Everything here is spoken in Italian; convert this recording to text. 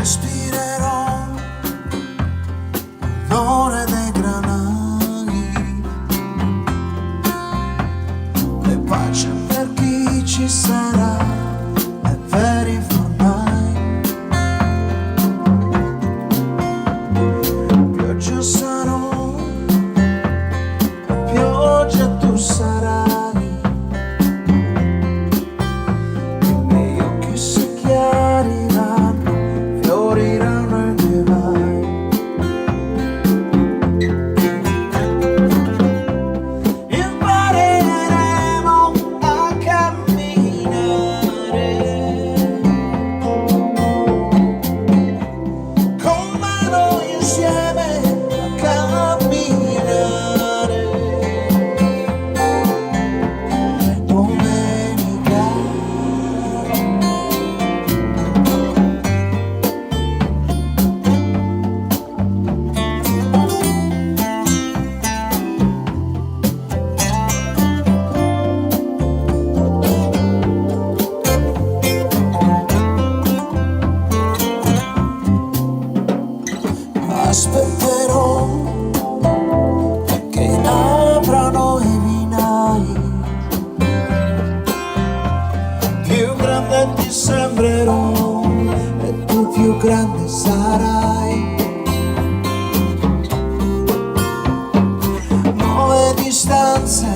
respirerò l'odore dei granai e pace per chi ci sarà e per i fornai. Pioggia sarò e pioggia tu sarai, i miei occhi si chiariranno, fioriranno e ne vai. Impareremo a camminare con mano insieme, a camminare. Domenica aspetterò che aprono i vinai, più grande ti sembrerò e tu più grande sarai. Nuove distanze